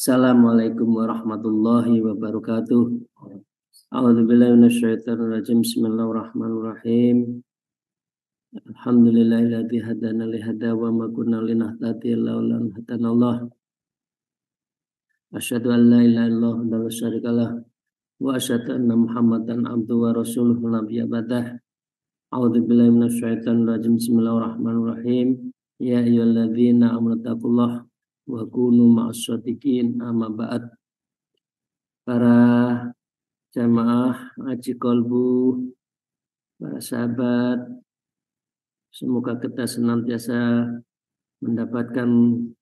Assalamualaikum warahmatullahi wabarakatuh. A'udzubillahi minasyaitonirrajim. Bismillahirrahmanirrahim. Alhamdulillahilladzi hadana li hada wa ma kunna linahtadiya laula an hadanallah. Asyhadu an la ilaha illallah wa la syarikalah wa asyhadu anna Muhammadan abduhu wa rasuluhu nabiyya badah. A'udzubillahi minasyaitonirrajim. Bismillahirrahmanirrahim. Ya ayyuhalladzina amanu taqullaha wa kunu ma'as-shadiqin, amma ba'd. Para jamaah Ngaji Kolbu, para sahabat, semoga kita senantiasa mendapatkan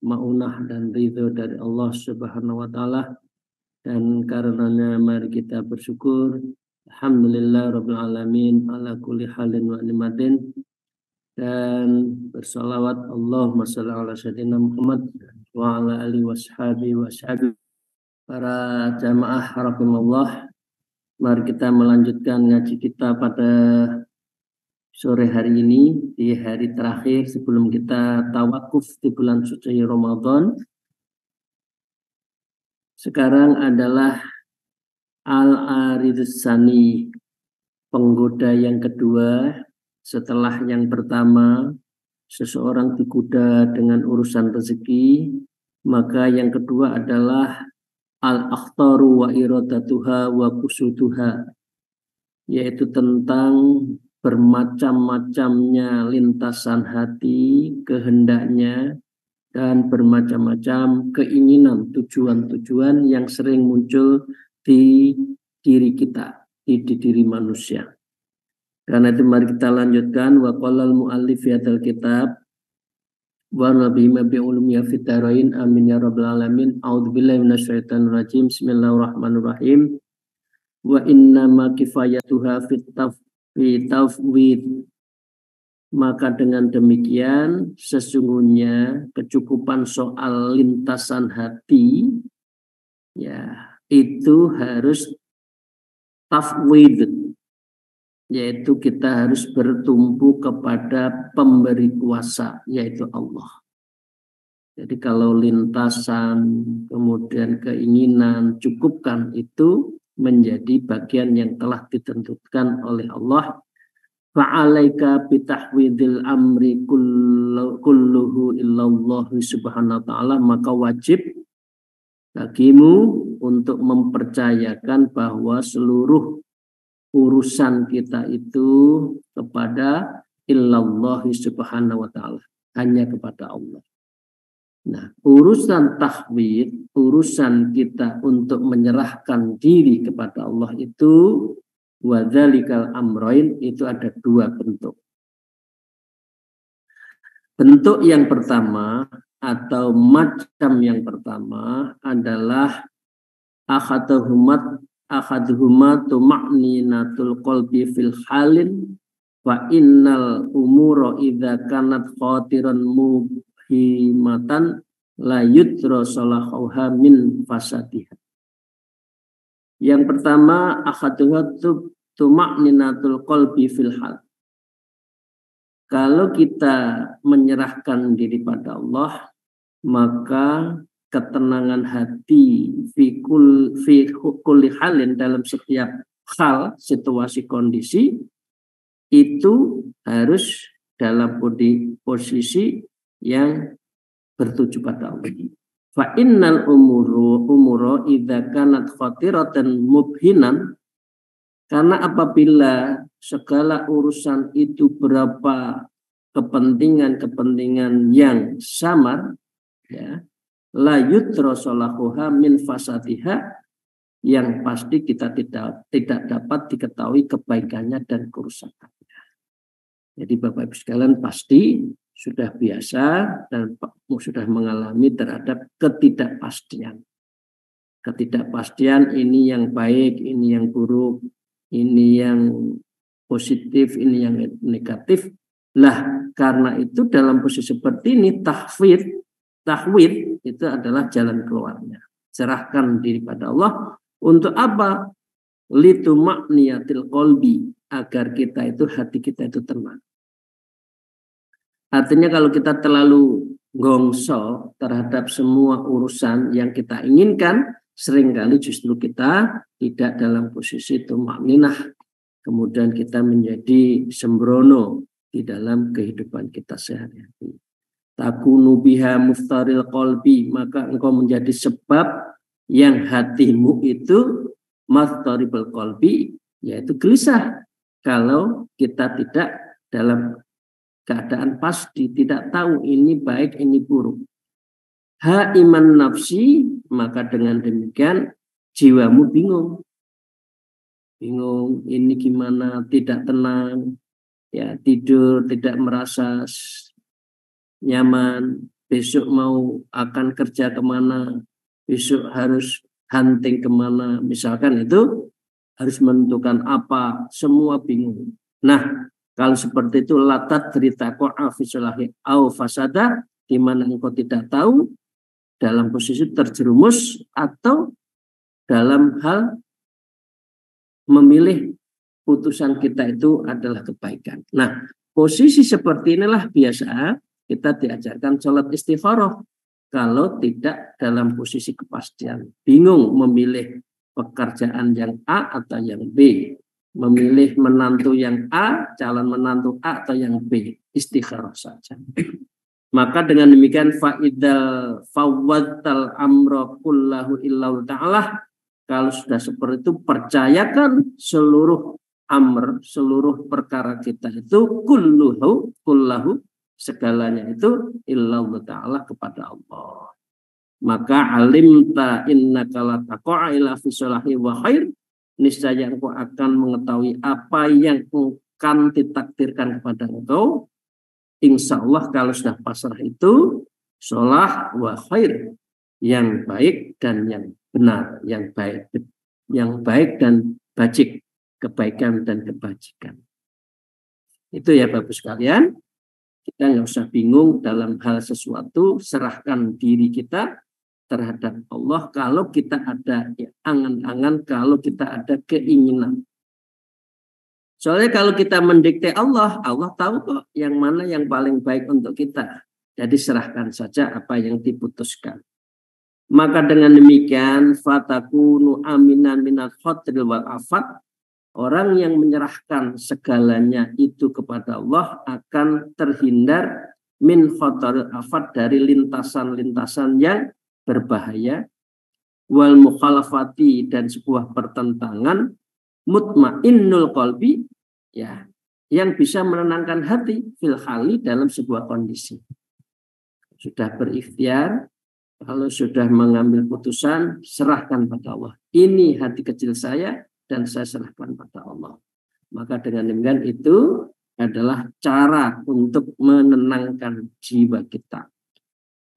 maunah dan ridho dari Allah Subhanahu wa taala, dan karenanya mari kita bersyukur. Alhamdulillah rabbil alamin ala kulli halin wa ni'matin, dan bersalawat Allahumma shalli ala sayyidina Muhammad wa ala alihi washabihi washabihi. Para jamaah rahimallah, mari kita melanjutkan ngaji kita pada sore hari ini, di hari terakhir sebelum kita tawakuf di bulan suci Ramadan. Sekarang adalah al-aridus tsani, penggoda yang kedua. Setelah yang pertama, seseorang digoda dengan urusan rezeki, maka yang kedua adalah al-akhtaru wa iradatuha wa kusuduha, yaitu tentang bermacam-macamnya lintasan hati, kehendaknya, dan bermacam-macam keinginan, tujuan-tujuan yang sering muncul di diri kita, di diri manusia. Karena itu mari kita lanjutkan. Wa qala al-muallif fi hadzal kitab wa nabiyina bi ulumiyya fid darain, amin ya rabbal alamin. A'udzubillahi minasyaitonir rajim. Bismillahirrahmanirrahim. Wa inna ma kifayatuha fit tafwid, maka dengan demikian sesungguhnya kecukupan soal lintasan hati, ya, itu harus tafwid, yaitu kita harus bertumpu kepada pemberi kuasa, yaitu Allah. Jadi kalau lintasan, kemudian keinginan, cukupkan, itu menjadi bagian yang telah ditentukan oleh Allah. Fa'alaika bitahwidil amri kulluhu illallah subhanahu wa ta'ala, maka wajib bagimu untuk mempercayakan bahwa seluruh urusan kita itu kepada illallah subhanahu wa ta'ala, hanya kepada Allah. Nah, urusan tahwid, urusan kita untuk menyerahkan diri kepada Allah itu, wadzalikal amroin, itu ada dua bentuk. Bentuk yang pertama atau macam yang pertama adalah akhaduhuma tuma'ninatul qalbi fil halin wa innal umura idza kanat khatiran muhimatan la yudra salahuha min fasadiha. Yang pertama, akhaduha tuma'ninatul qalbi fil hal. Kalau kita menyerahkan diri pada Allah, maka ketenangan hati fi kulli halin, dalam setiap hal, situasi, kondisi, itu harus dalam posisi yang bertuju pada Allah. Fa innal umuro idza kanat khatiratan mubhinan, karena apabila segala urusan itu berapa kepentingan yang samar, ya, la yudra salahuha min fasadiha, yang pasti kita tidak dapat diketahui kebaikannya dan kerusakannya. Jadi Bapak Ibu sekalian pasti sudah biasa dan sudah mengalami terhadap ketidakpastian. Ketidakpastian ini yang baik, ini yang buruk, ini yang positif, ini yang negatif. Lah, karena itu dalam posisi seperti ini tahwid itu adalah jalan keluarnya. Serahkan diri pada Allah untuk apa? Litumakniyatil qalbi, agar kita itu, hati kita itu tenang. Artinya kalau kita terlalu gongso terhadap semua urusan yang kita inginkan, seringkali justru kita tidak dalam posisi tumakninah. Kemudian kita menjadi sembrono di dalam kehidupan kita sehari-hari. Takunu biha muftaril qalbi, maka engkau menjadi sebab yang hatimu itu muftaril qalbi, yaitu gelisah. Kalau kita tidak dalam keadaan pasti, tidak tahu ini baik, ini buruk. Iman nafsi, maka dengan demikian jiwamu bingung. Bingung, ini gimana, tidak tenang, ya tidur, tidak merasa nyaman, besok mau akan kerja kemana, besok harus hunting kemana, misalkan itu harus menentukan apa, semua bingung. Nah, kalau seperti itu latat cerita qa'afisulahi au fasada, di mana engkau tidak tahu dalam posisi terjerumus atau dalam hal memilih putusan kita itu adalah kebaikan. Nah, posisi seperti inilah biasa kita diajarkan sholat istikharah. Kalau tidak dalam posisi kepastian, bingung memilih pekerjaan yang A atau yang B, memilih menantu yang A, calon menantu A atau yang B, istikharah saja. Maka dengan demikian fa'idal fawwadtal amra kullahu illahu ta'ala, kalau sudah seperti itu percayakan seluruh amr, seluruh perkara kita itu kullahu segalanya itu illallah ta'ala kepada Allah. Maka alimta innaka la taqa'a ila fi salahi wa khair, niscaya engkau akan mengetahui apa yang akan ditakdirkan kepada engkau. Insya Allah kalau sudah pasrah itu sholah wa khair, yang baik dan yang benar, yang baik dan bajik, kebaikan dan kebajikan. Itu ya Bapak sekalian, kita nggak usah bingung dalam hal sesuatu, serahkan diri kita terhadap Allah. Kalau kita ada angan-angan, kalau kita ada keinginan. Soalnya kalau kita mendikte Allah, Allah tahu kok yang mana yang paling baik untuk kita. Jadi serahkan saja apa yang diputuskan. Maka dengan demikian fatakunu aminan minal khatril wal afat, orang yang menyerahkan segalanya itu kepada Allah akan terhindar min khatril afat, dari lintasan-lintasan yang berbahaya, wal mukhalafati, dan sebuah pertentangan, mutmainnul qalbi, ya, yang bisa menenangkan hati fil hali, dalam sebuah kondisi. Sudah berikhtiar, kalau sudah mengambil putusan, serahkan pada Allah. Ini hati kecil saya dan saya serahkan pada Allah. Maka dengan demikian itu adalah cara untuk menenangkan jiwa kita.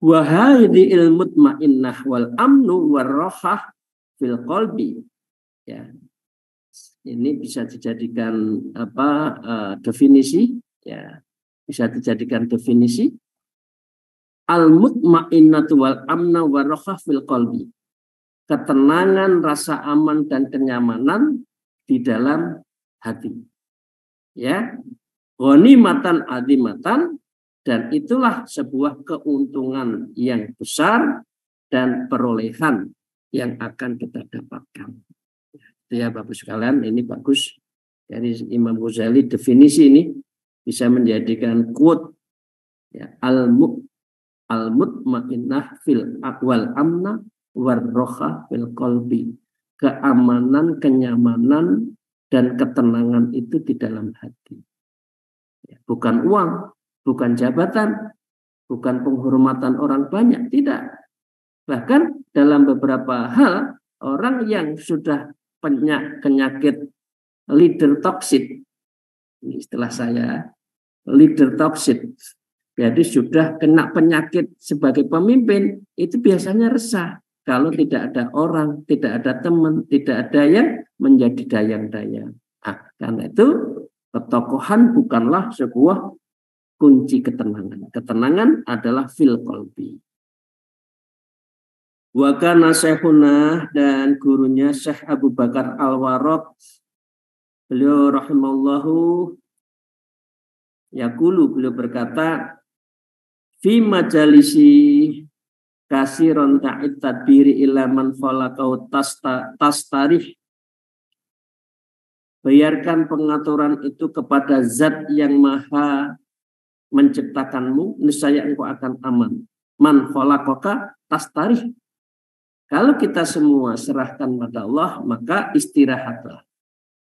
Wahai ilmutmainnah wal amnu warrohah fil qalbi. Ya, ini bisa dijadikan definisi. Ya, bisa dijadikan definisi. Al-mutmainnatu wal amna warrohah fil qalbi. Ketenangan, rasa aman dan kenyamanan di dalam hati. Ya, ghanimatan azimatan, dan itulah sebuah keuntungan yang besar dan perolehan yang akan kita dapatkan. Ya Bapak sekalian, ini bagus dari Imam Ghazali, definisi ini bisa menjadikan quote, ya, al-mutmainnah fil aqwal amna warroha fil qalbi. Keamanan, kenyamanan dan ketenangan itu di dalam hati. Bukan uang, bukan jabatan, bukan penghormatan orang banyak, tidak. Bahkan dalam beberapa hal, orang yang sudah penyakit leader toxic, ini istilah saya, leader toxic, jadi sudah kena penyakit sebagai pemimpin, itu biasanya resah. Kalau tidak ada orang, tidak ada teman, tidak ada yang menjadi dayang-dayang. Karena itu Ketokohan bukanlah sebuah kunci ketenangan. Ketenangan adalah fil qalbi. Wa kana syekhuna, dan gurunya Syekh Abu Bakar Al-Warraq, beliau rahimallahu yaqulu, beliau berkata, fi majalisi kasiron ta'id tadbiri ila man khalaqau tastarih. Biarkan pengaturan itu kepada zat yang maha menciptakanmu, niscaya engkau akan aman. Man khalaqaka tastarih. Kalau kita semua serahkan pada Allah, maka istirahatlah.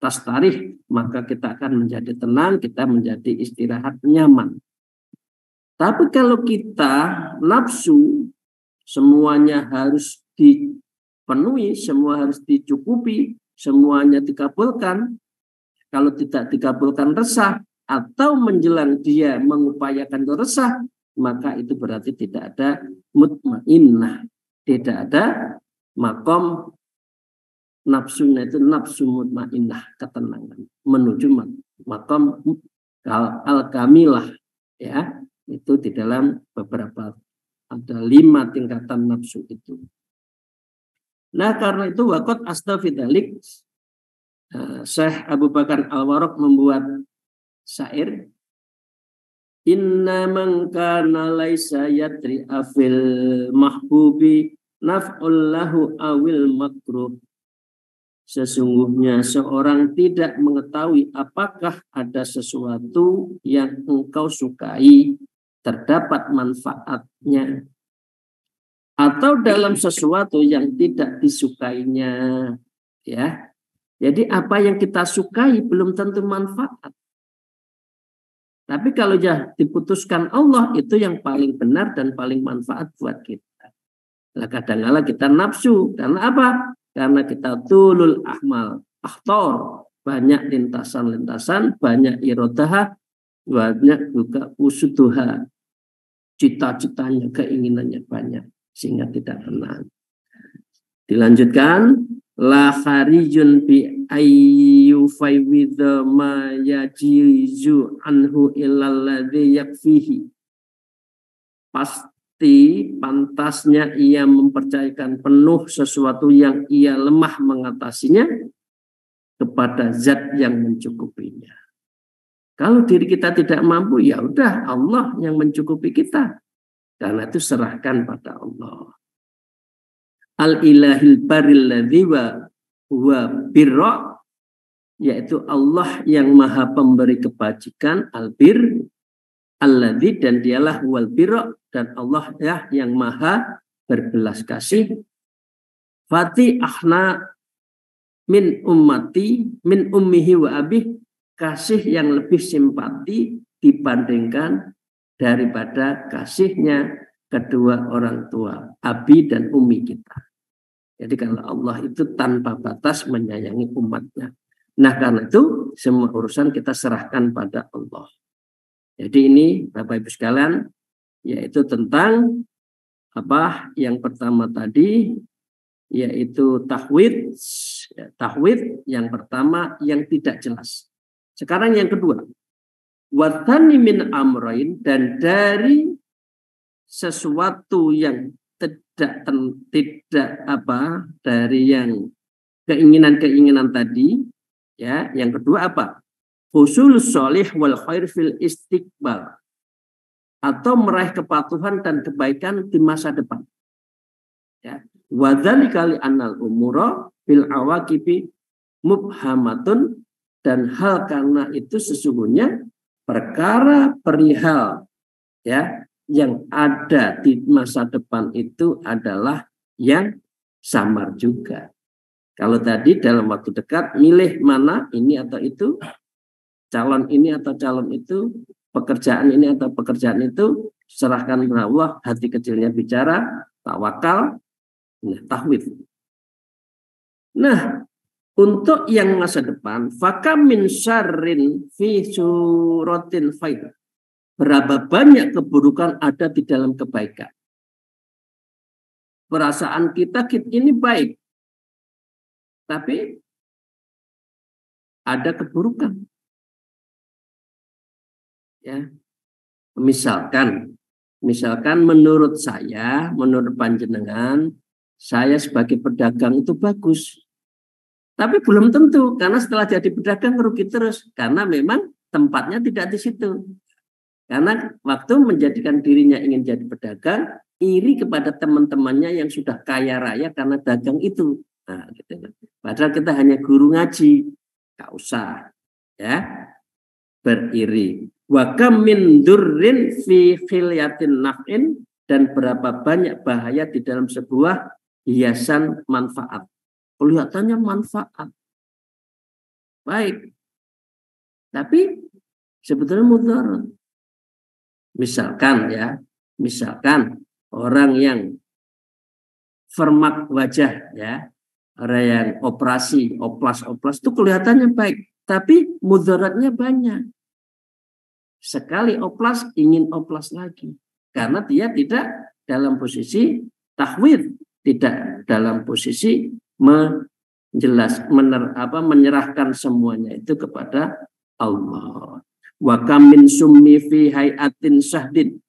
Tastarih, maka kita akan menjadi tenang, kita menjadi istirahat nyaman. Tapi kalau kita nafsu, semuanya harus dipenuhi, semua harus dicukupi, semuanya dikabulkan. Kalau tidak dikabulkan resah, atau menjelang dia mengupayakan resah, maka itu berarti tidak ada mutmainnah, tidak ada makom nafsunya, itu nafsu mutmainnah, ketenangan, menuju makom al-kamilah, ya, itu di dalam beberapa, ada 5 tingkatan nafsu itu. Nah, karena itu waqat astafidalik, Syekh Abu Bakar Al-Warraq membuat syair, inna man kana laisa yadri afil mahbubi naf'ul lahu awil makruh. Sesungguhnya seorang tidak mengetahui apakah ada sesuatu yang engkau sukai terdapat manfaatnya, atau dalam sesuatu yang tidak disukainya, ya. Jadi apa yang kita sukai belum tentu manfaat. Tapi kalau ya diputuskan Allah, itu yang paling benar dan paling manfaat buat kita. Nah, kadang-kadang kita nafsu. Karena apa? Karena kita tulul ahmal, akhtor, banyak lintasan-lintasan, banyak irodah, banyak juga usuduha, cita-citanya, keinginannya banyak, sehingga tidak tenang. Dilanjutkan, la kharijun bi ayyu faywidha ma yajizu anhu illal ladzi yakfihi. Pasti pantasnya ia mempercayakan penuh sesuatu yang ia lemah mengatasinya kepada zat yang mencukupinya. Kalau diri kita tidak mampu, ya udah Allah yang mencukupi kita. Karena itu serahkan pada Allah. Al-ilahil baril ladzi wa birra, yaitu Allah yang maha pemberi kebajikan, al-bir, alladzi, dan dialah wal birra, dan Allah ya yang maha berbelas kasih. Fati ahna min ummati min ummihi wa abih, kasih yang lebih simpati dibandingkan daripada kasihnya kedua orang tua, abi dan umi kita. Jadi kalau Allah itu tanpa batas menyayangi umatnya. Nah, karena itu semua urusan kita serahkan pada Allah. Jadi ini Bapak Ibu sekalian, yaitu tentang apa yang pertama tadi, yaitu tahwid. Tahwid yang pertama yang tidak jelas. Sekarang yang kedua, wathani min amrain, dan dari sesuatu yang tidak apa, dari yang keinginan-keinginan tadi, ya, yang kedua apa? Husul sholih wal khair fil istiqbal, atau meraih kepatuhan dan kebaikan di masa depan. Ya, wa dzalika li annal umura fil awaqibi mubhamatun, dan hal karena itu sesungguhnya perkara perihal, ya, yang ada di masa depan itu adalah yang samar juga. Kalau tadi dalam waktu dekat milih mana, ini atau itu, calon ini atau calon itu, pekerjaan ini atau pekerjaan itu, serahkan kepada Allah, hati kecilnya bicara, tawakal, tahwid. Nah, untuk yang masa depan, fakam min syarrin fi suratin faid. Berapa banyak keburukan ada di dalam kebaikan. Perasaan kita ini baik, tapi ada keburukan. Ya, misalkan menurut saya, menurut panjenengan, saya sebagai pedagang itu bagus. Tapi belum tentu, karena setelah jadi pedagang rugi terus. Karena memang tempatnya tidak di situ. Karena waktu menjadikan dirinya ingin jadi pedagang, iri kepada teman-temannya yang sudah kaya raya karena dagang itu. Nah, gitu. Padahal kita hanya guru ngaji, nggak usah ya beriri. Wa kam min durrin fi khilyatin naf'in, dan berapa banyak bahaya di dalam sebuah hiasan manfaat. Kelihatannya manfaat baik, tapi sebetulnya mudarat. Misalkan orang yang vermak wajah, ya, orang yang operasi, oplas itu kelihatannya baik, tapi mudaratnya banyak. Sekali oplas ingin oplas lagi, karena dia tidak dalam posisi tahwid, tidak dalam posisi menyerahkan semuanya itu kepada Allah. Wa kam min summi fi hayatin sahdin,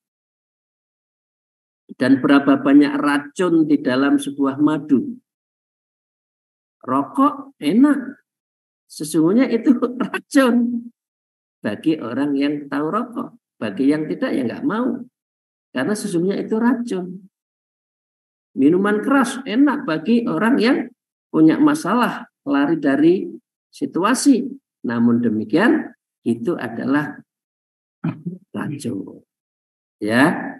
dan berapa banyak racun di dalam sebuah madu. Rokok enak, sesungguhnya itu racun bagi orang yang tahu rokok. Bagi yang tidak ya nggak mau, karena sesungguhnya itu racun. Minuman keras enak bagi orang yang punya masalah, lari dari situasi. Namun demikian itu adalah racun. Ya.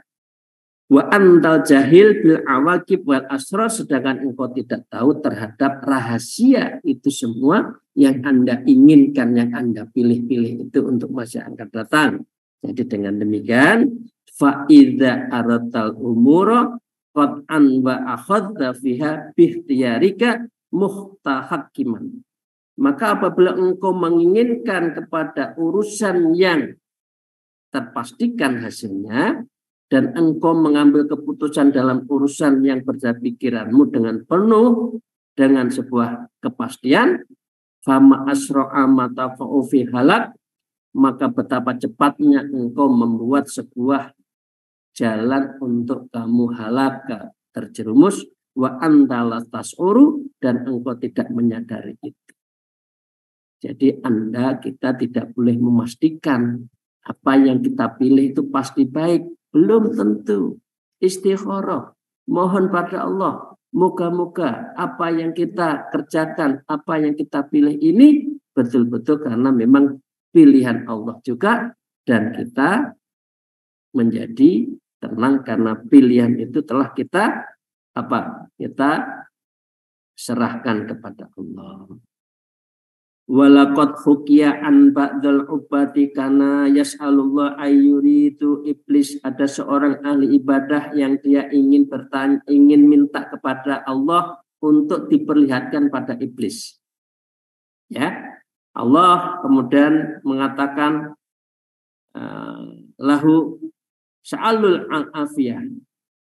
Wa antal jahil bil awaqib wal asrar, sedangkan engkau tidak tahu terhadap rahasia itu semua yang Anda inginkan, yang Anda pilih-pilih itu untuk masa akan datang. Jadi dengan demikian, fa idza aratal umura qad'an wa akhadha fiha bihtiyarika muhtahakiman. Maka apabila engkau menginginkan kepada urusan yang terpastikan hasilnya, dan engkau mengambil keputusan dalam urusan yang berjalan pikiranmu dengan penuh, dengan sebuah kepastian, fama asra'a matafa'u fi halak, maka betapa cepatnya engkau membuat sebuah jalan untuk kamu halaka, terjerumus, wa antala tas'uru, dan engkau tidak menyadari itu. Jadi kita tidak boleh memastikan apa yang kita pilih itu pasti baik. Belum tentu. Istikharah, mohon pada Allah, moga-moga apa yang kita kerjakan, apa yang kita pilih ini betul-betul karena memang pilihan Allah juga, dan kita menjadi tenang karena pilihan itu telah kita serahkan kepada Allah. Walaqad hukiya an ba'dal ubati kana yas'alullah ayyuridu iblis. Ada seorang ahli ibadah yang dia ingin minta kepada Allah untuk diperlihatkan pada iblis. Ya, Allah kemudian mengatakan lahu sa'alul afiyah,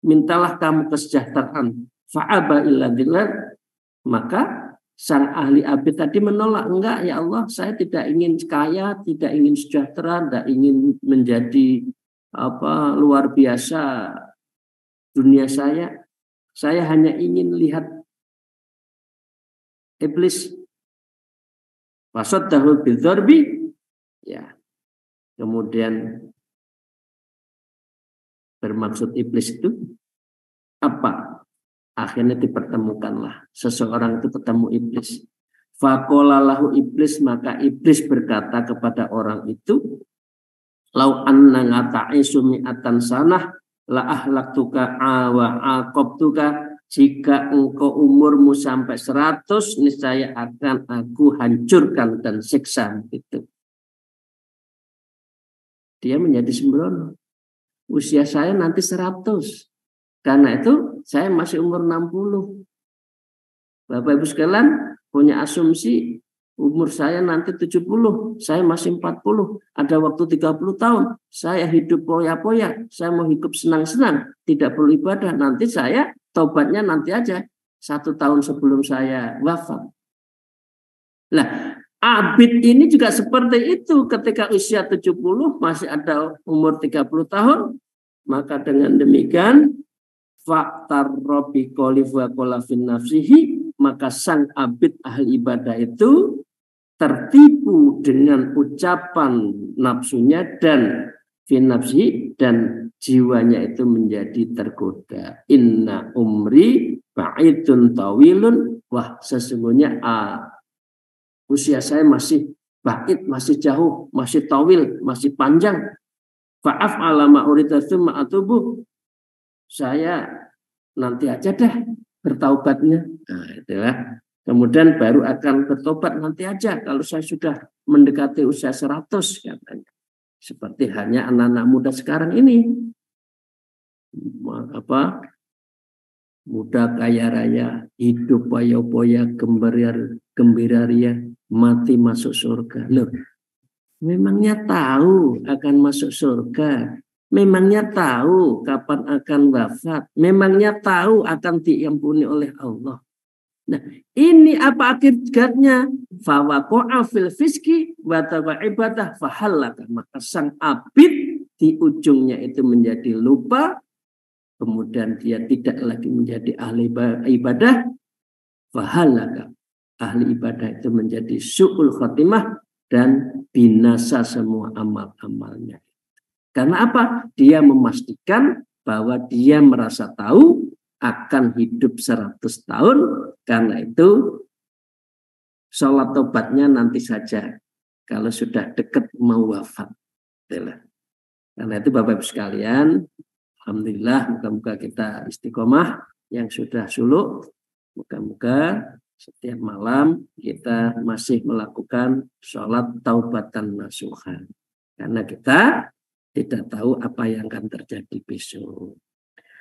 mintalah kamu kesejahteraan. Fa'aba illa billah, maka sang ahli abid tadi menolak, enggak ya Allah, saya tidak ingin kaya, tidak ingin sejahtera, tidak ingin menjadi luar biasa dunia saya hanya ingin lihat iblis. Fasaddahu bidzarbi, ya. Kemudian bermaksud iblis itu apa? Akhirnya dipertemukanlah. Seseorang itu ketemu iblis. Faqala lahu iblis, maka iblis berkata kepada orang itu, lau anna ngata'isu mi'atan sanah la ahlaktuka wa aqabtuka, jika engkau umurmu sampai 100, niscaya akan aku hancurkan dan siksa itu. Dia menjadi sembrono. Usia saya nanti 100. Karena itu saya masih umur 60. Bapak Ibu sekalian punya asumsi umur saya nanti 70, saya masih 40. Ada waktu 30 tahun, saya hidup poya-poya, saya mau hidup senang-senang, tidak perlu ibadah. Nanti saya taubatnya nanti aja, 1 tahun sebelum saya wafat. Nah, Abid ini juga seperti itu, ketika usia 70 masih ada umur 30 tahun, maka dengan demikian faktar robi kolif wa kolafin nafsihi, maka sang abid ahli ibadah itu tertipu dengan ucapan nafsunya dan finafsi, dan jiwanya itu menjadi tergoda. Inna umri ba'idun tawilun, wah sesungguhnya usia saya masih ba'id, masih jauh, masih tawil, masih panjang. Fa'af alama uridatum ma'atubuh, saya nanti aja deh bertaubatnya. Nah, itulah. Kemudian baru akan bertobat nanti aja kalau saya sudah mendekati usia 100 katanya. Seperti hanya anak-anak muda sekarang ini. Muda kaya raya, hidup poya-poya, gembira ria, mati masuk surga. Loh, memangnya tahu akan masuk surga? Memangnya tahu kapan akan wafat? Memangnya tahu akan diampuni oleh Allah? Nah, ini apa akibatnya? Fawaqa'a fil fiski wa ibadah fahallaka. Maka sang abid di ujungnya itu menjadi lupa, kemudian dia tidak lagi menjadi ahli ibadah, fahallaka. Ahli ibadah itu menjadi su'ul khatimah dan binasa semua amal-amalnya. Karena apa? Dia memastikan bahwa dia merasa tahu akan hidup 100 tahun, karena itu sholat tobatnya nanti saja kalau sudah dekat mau wafat. Karena itu Bapak Ibu sekalian, alhamdulillah, moga-moga kita istiqomah yang sudah suluk, moga-moga setiap malam kita masih melakukan sholat taubatan nasuha, karena kita tidak tahu apa yang akan terjadi besok.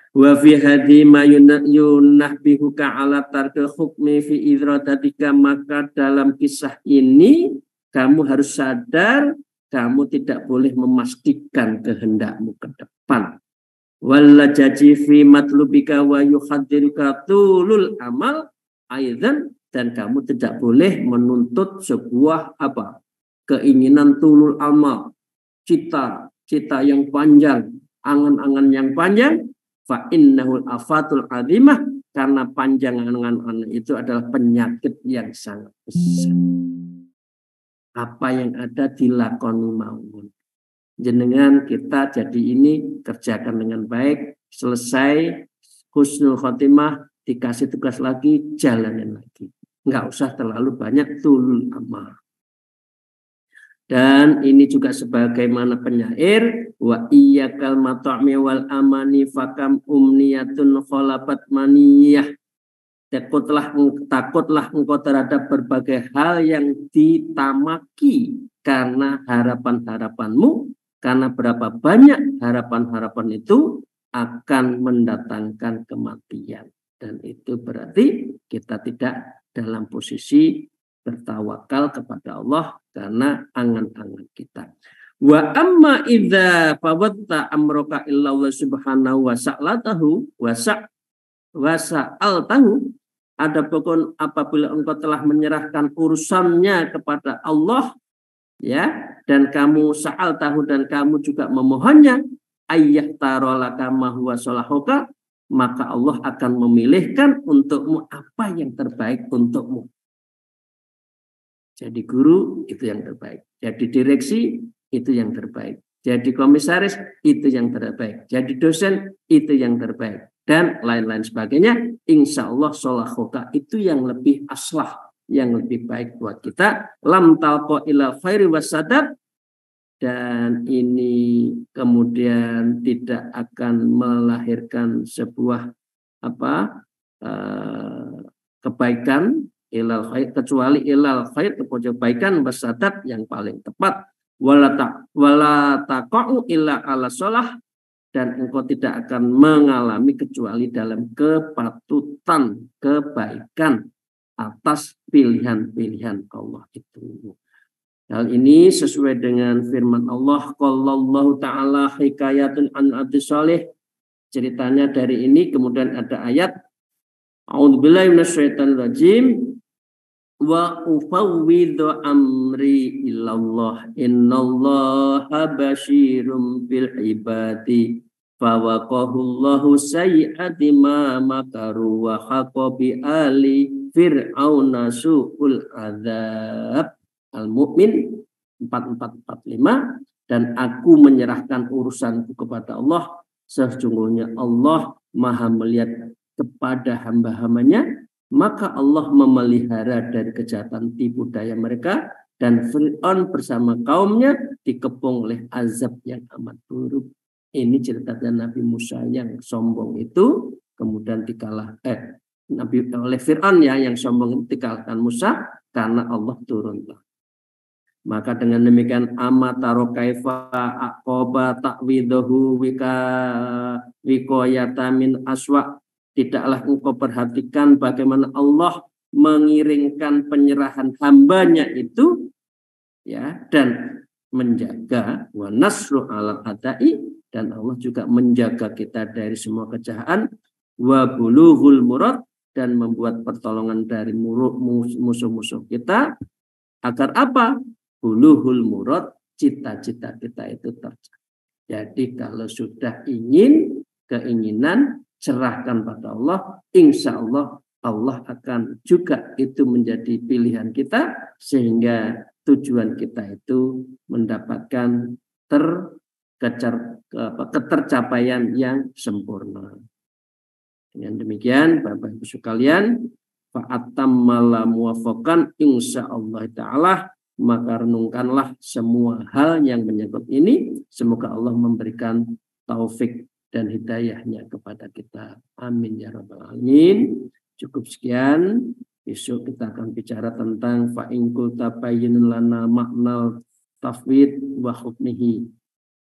Wa fi hadhi ma yunahbihuka ala tarkil hukmi fi idratatika, maka dalam kisah ini kamu harus sadar kamu tidak boleh memastikan kehendakmu ke depan. Walla jaji fi matlubika wa yuhaddiruka tulul amal aidan, dan kamu tidak boleh menuntut sebuah keinginan tulul amal, cita yang panjang, angan-angan yang panjang. Fa innahul afatul azimah, karena panjang angan-angan itu adalah penyakit yang sangat besar. Apa yang ada dilakoni maumun. Jenengan kita jadi ini kerjakan dengan baik, selesai husnul khotimah, dikasih tugas lagi, jalanin lagi. Enggak usah terlalu banyak tulul amal. Dan ini juga sebagaimana penyair, wa iyyakal mat'ami wal amani fakam umniyatun khalabat maniyah. Takutlah engkau terhadap berbagai hal yang ditamaki karena harapan-harapanmu, karena berapa banyak harapan-harapan itu akan mendatangkan kematian. Dan itu berarti kita tidak dalam posisi bertawakal kepada Allah karena angan-angan kita. Wa amma idza fawatta amraka illa Allah subhanahu wa sa'altahu wa sa'altahu, adapun apabila engkau telah menyerahkan urusannya kepada Allah, ya, dan kamu sa'altahu, dan kamu juga memohonnya, ayyah tarolaka ma huwa salahuka, maka Allah akan memilihkan untukmu apa yang terbaik untukmu. Jadi guru itu yang terbaik, jadi direksi itu yang terbaik, jadi komisaris itu yang terbaik, jadi dosen itu yang terbaik, dan lain-lain sebagainya. Insya Allah sholahoka itu yang lebih aslah, yang lebih baik buat kita. Lam talqo ilal khairi wasadab, dan ini kemudian tidak akan melahirkan sebuah kebaikan ilal khair, kecuali ilal khair, kebaikan wasadat yang paling tepat. Wala taqa'u illa ala sholah, dan engkau tidak akan mengalami kecuali dalam kepatutan, kebaikan atas pilihan-pilihan Allah itu. Hal ini sesuai dengan firman Allah, qallallahu ta'ala hikayatun an abdi sholih. Ceritanya dari ini, kemudian ada ayat, a'udzubillahi minasyaitonir rajim, wa ufawwidhu amri ilallah innallaha basyirum bil ibadi fawaqahullahu sayyi'ati ma makaru wa haqa bi ali fir'auna su'ul adzab. Al-Mu'min 4445. Dan aku menyerahkan urusanku kepada Allah, sesungguhnya Allah maha melihat kepada hamba-hambanya, maka Allah memelihara dari kejahatan tipu daya mereka, dan Fir'aun bersama kaumnya dikepung oleh azab yang amat buruk. Ini ceritanya Nabi Musa yang sombong itu kemudian oleh Fir'aun yang sombong itu dikalahkan Musa karena Allah turun. Maka dengan demikian amataro kaifa aqoba ta'widhu wikoyata min aswa. Tidaklah engkau perhatikan bagaimana Allah mengiringkan penyerahan hambanya itu, ya, dan menjaga wa nasru ala adai, dan Allah juga menjaga kita dari semua kejahatan, wa bulughul murad, dan membuat pertolongan dari musuh-musuh kita, agar apa? Bulughul murad, cita-cita kita itu tercapai. Jadi kalau sudah keinginan serahkan pada Allah, insya Allah Allah akan juga itu menjadi pilihan kita, sehingga tujuan kita itu mendapatkan ketercapaian yang sempurna. Dengan demikian Bapak Ibu sekalian, fa'atammal muwaffaqan insyaallah taala, maka renungkanlah semua hal yang menyangkut ini, semoga Allah memberikan taufik dan hidayahnya kepada kita. Amin ya rabbal alamin. Cukup sekian. Besok kita akan bicara tentang fa'in qulta bayyin lana makna tafwid wa hukmihi.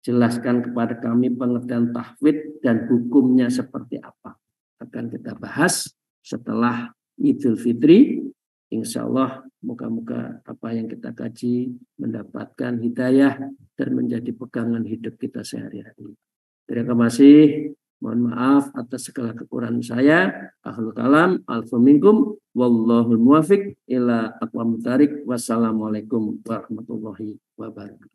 Jelaskan kepada kami pengertian tahwid dan hukumnya seperti apa. Akan kita bahas setelah Idul Fitri. Insya Allah moga-moga apa yang kita kaji mendapatkan hidayah dan menjadi pegangan hidup kita sehari-hari. Terima kasih. Mohon maaf atas segala kekurangan saya. Ahlul kalam, alfu minkum, wallahul muwafiq ila aqwamit thariq. Wassalamualaikum warahmatullahi wabarakatuh.